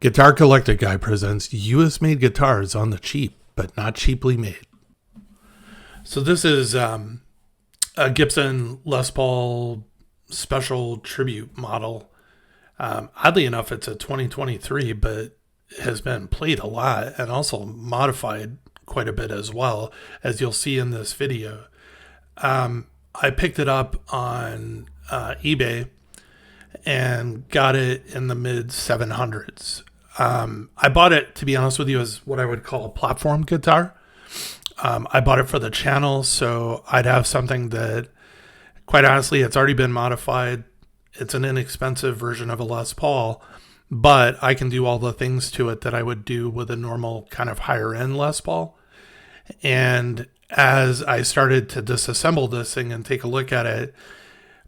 Guitar Collector Guy presents US made guitars on the cheap, but not cheaply made. So this is a Gibson Les Paul special tribute model. Oddly enough, it's a 2023, but has been played a lot and also modified quite a bit as well, as you'll see in this video. I picked it up on eBay and got it in the mid 700s. I bought it, to be honest with you, as what I would call a platform guitar. I bought it for the channel, so I'd have something that, quite honestly, it's already been modified. It's an inexpensive version of a Les Paul, but I can do all the things to it that I would do with a normal kind of higher end Les Paul. And as I started to disassemble this thing and take a look at it,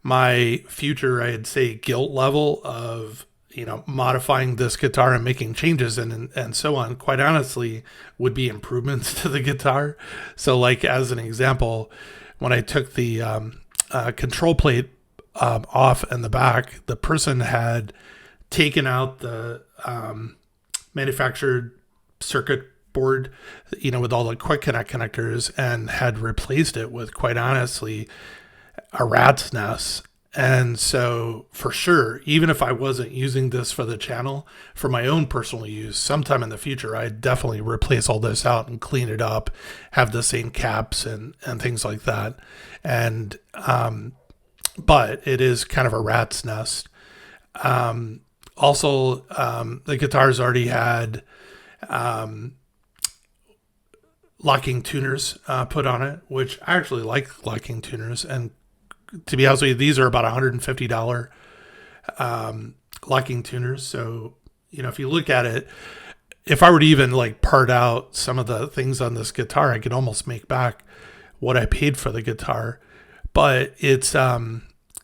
my future, I'd say, guilt level of, modifying this guitar and making changes and so on, quite honestly, would be improvements to the guitar. So like, as an example, when I took the control plate off in the back, the person had taken out the manufactured circuit board, with all the quick connect connectors, and had replaced it with, quite honestly, a rat's nest. And so for sure, even if I wasn't using this for the channel, for my own personal use, sometime in the future, I'd definitely replace all this out and clean it up, have the same caps and things like that. And, but it is kind of a rat's nest. Also, the guitar's already had, locking tuners, put on it, which I actually like locking tuners. And to be honest with you, these are about $150 locking tuners. So, if you look at it, if I were to even part out some of the things on this guitar, I could almost make back what I paid for the guitar. But it's a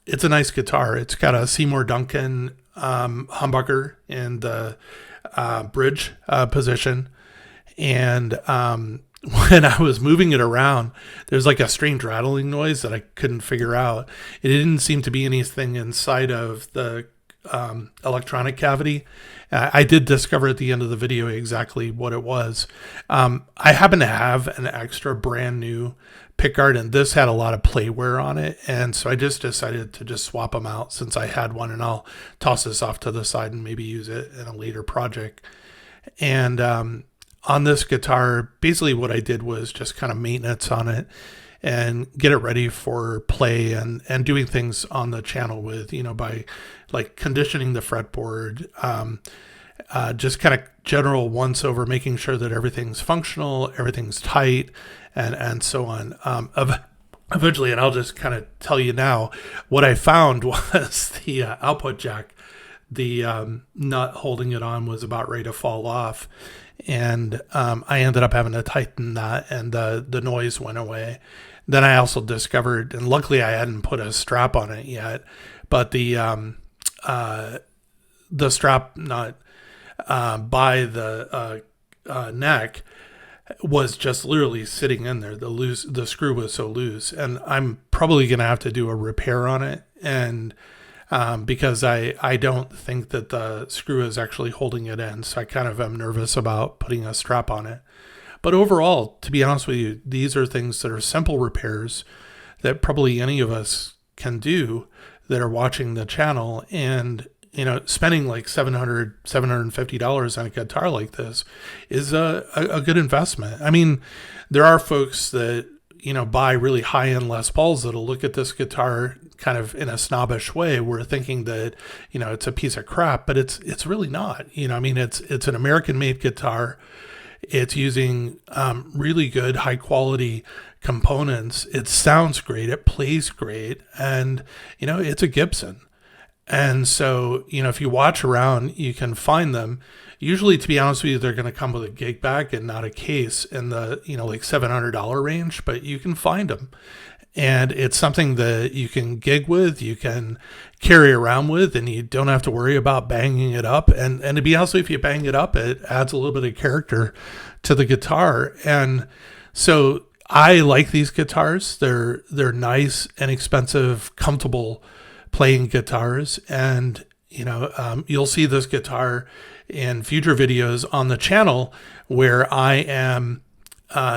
nice guitar. It's got a Seymour Duncan humbucker in the bridge position. And when I was moving it around, there's a strange rattling noise that I couldn't figure out. It didn't seem to be anything inside of the electronic cavity. I did discover at the end of the video exactly what it was. I happen to have an extra brand new pickguard, and this had a lot of play wear on it. And so I just decided to just swap them out since I had one, and I'll toss this off to the side and maybe use it in a later project. And, on this guitar, basically what I did was just kind of maintenance on it and get it ready for play and doing things on the channel with, by conditioning the fretboard, just kind of general once over, making sure that everything's functional, everything's tight, and so on. Eventually, and I'll just kind of tell you now, what I found was the output jack, the nut holding it on was about ready to fall off. And I ended up having to tighten that, and the noise went away. Then I also discovered, and luckily I hadn't put a strap on it yet, but the strap nut by the neck was just literally sitting in there. The screw was so loose, and I'm probably gonna have to do a repair on it, and because I don't think that the screw is actually holding it in. So I kind of am nervous about putting a strap on it. But overall, to be honest with you, these are things that are simple repairs that probably any of us can do that are watching the channel. And, spending $750 on a guitar like this is a good investment. I mean, there are folks that, buy really high-end Les Pauls that'll look at this guitar kind of in a snobbish way. We're thinking that, it's a piece of crap, but it's really not. It's an American-made guitar. It's using really good, high-quality components. It sounds great. It plays great. And, it's a Gibson. And so, if you watch around, you can find them. Usually, to be honest with you, they're going to come with a gig bag and not a case in the, $700 range, but you can find them. And it's something that you can gig with, you can carry around with, and you don't have to worry about banging it up. And to be honest with you, if you bang it up, it adds a little bit of character to the guitar. And so I like these guitars. They're nice, inexpensive, comfortable playing guitars. And You'll see this guitar in future videos on the channel where I am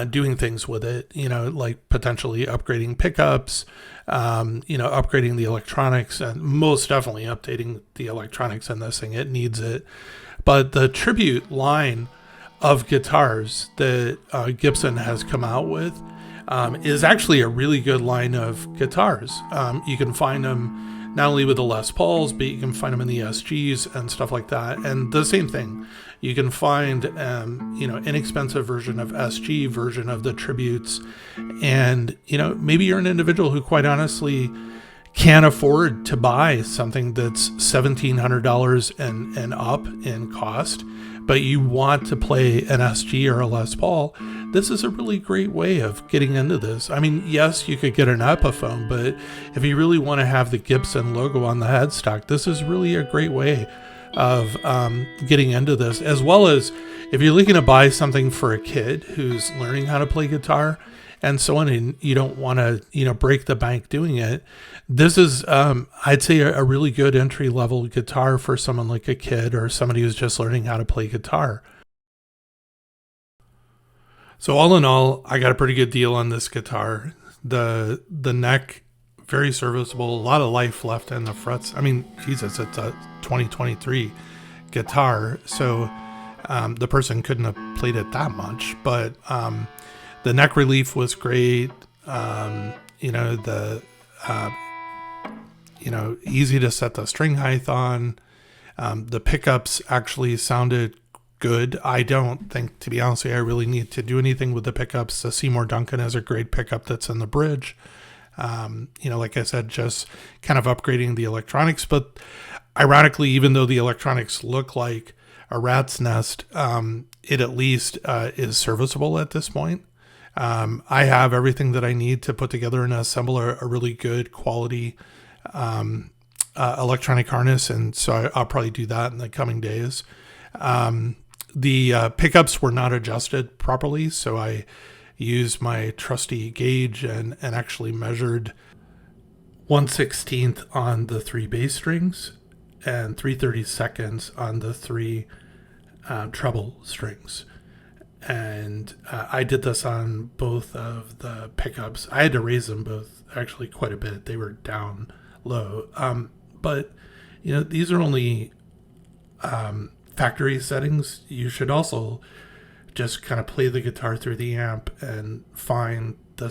doing things with it, like potentially upgrading pickups, upgrading the electronics, and most definitely updating the electronics in this thing. It needs it. But the tribute line of guitars that Gibson has come out with is actually a really good line of guitars. You can find them not only with the Les Pauls, but you can find them in the SGs and stuff like that. And the same thing, you can find, inexpensive version of SG, version of the tributes. And, maybe you're an individual who quite honestly can't afford to buy something that's $1,700 and up in cost, but you want to play an SG or a Les Paul. This is a really great way of getting into this. I mean, yes, you could get an Epiphone, but if you really want to have the Gibson logo on the headstock, this is really a great way of getting into this. As well as if you're looking to buy something for a kid who's learning how to play guitar and so on, and you don't want to, break the bank doing it, this is, I'd say, a really good entry-level guitar for someone like a kid or somebody who's just learning how to play guitar. So all in all, I got a pretty good deal on this guitar. The neck, very serviceable, a lot of life left in the frets. I mean, Jesus, it's a 2023 guitar, so the person couldn't have played it that much, but the neck relief was great. Easy to set the string height on. The pickups actually sounded good. I don't think, to be honest with you, I really need to do anything with the pickups. The Seymour Duncan is a great pickup that's in the bridge. Like I said, just kind of upgrading the electronics. But ironically, even though the electronics look like a rat's nest, it at least is serviceable at this point. I have everything that I need to put together and assemble a really good quality electronic harness, and so I'll probably do that in the coming days. The pickups were not adjusted properly, so I used my trusty gauge and actually measured 1/16 on the 3 bass strings and 3/32 on the 3 treble strings. And I did this on both of the pickups. I had to raise them both actually quite a bit. They were down low. But, these are only factory settings. You should also just kind of play the guitar through the amp and find the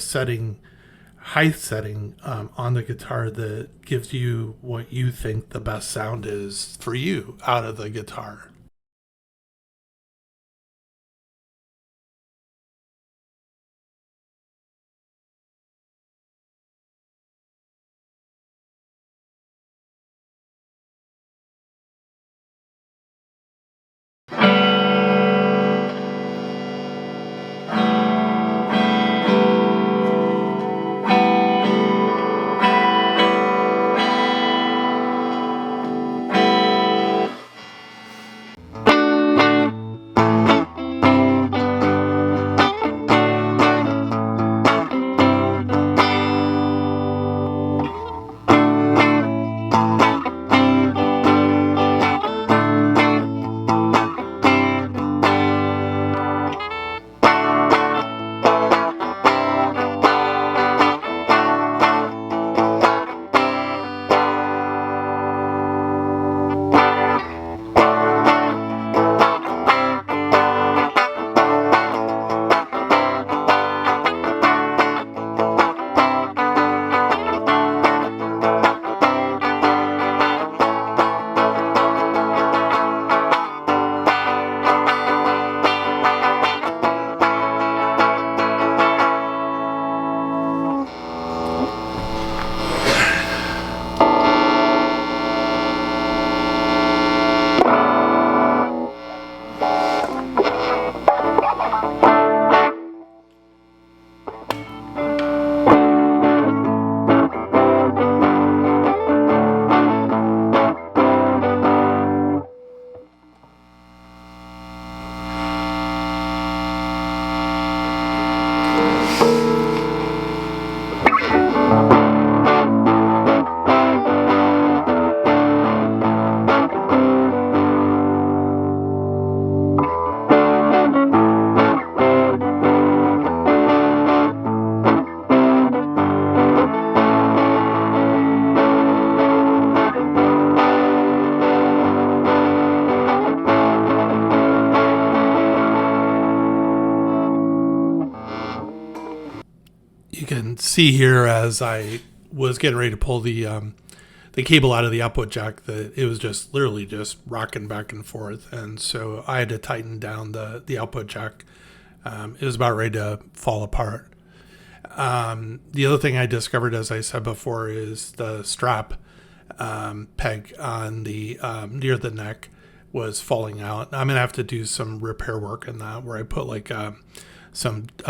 height setting on the guitar that gives you what you think the best sound is for you out of the guitar. you can see here as I was getting ready to pull the cable out of the output jack that it was just literally just rocking back and forth. And so I had to tighten down the output jack. It was about ready to fall apart. The other thing I discovered, as I said before, is the strap peg on the near the neck was falling out. I'm gonna have to do some repair work in that, where I put like a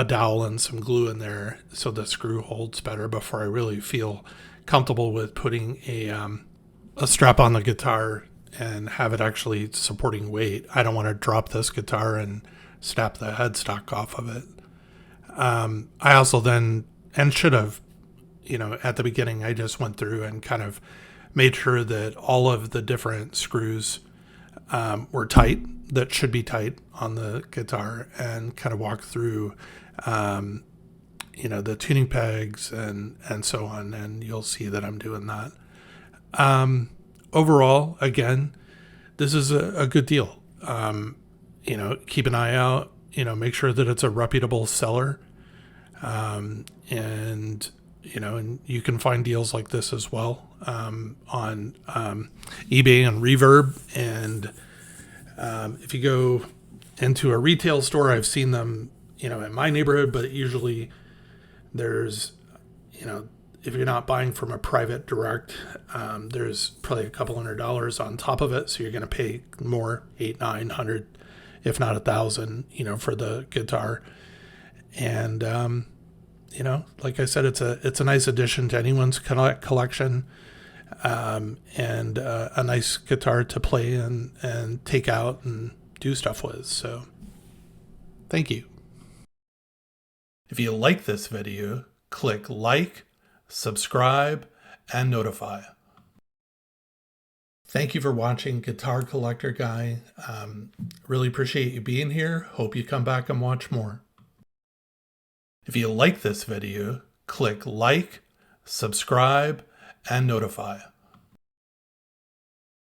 dowel and some glue in there so the screw holds better before I really feel comfortable with putting a strap on the guitar and have it actually supporting weight. I don't want to drop this guitar and snap the headstock off of it. I also then, and should have, at the beginning, I just went through and kind of made sure that all of the different screws were tight, that should be tight on the guitar, and kind of walk through, the tuning pegs and so on. And you'll see that I'm doing that. Overall, again, this is a good deal. Keep an eye out, make sure that it's a reputable seller. And you can find deals like this as well on eBay and Reverb. And if you go into a retail store, I've seen them, in my neighborhood, but usually there's, if you're not buying from a private direct, there's probably a couple $100 on top of it. So you're going to pay more, $800-900, if not $1,000, for the guitar. And, like I said, it's a nice addition to anyone's collection, and a nice guitar to play and take out and do stuff with. So thank you. If you like this video, click like, subscribe, and notify. Thank you for watching Guitar Collector Guy. Really appreciate you being here. Hope you come back and watch more. If you like this video, click like, subscribe, and notify.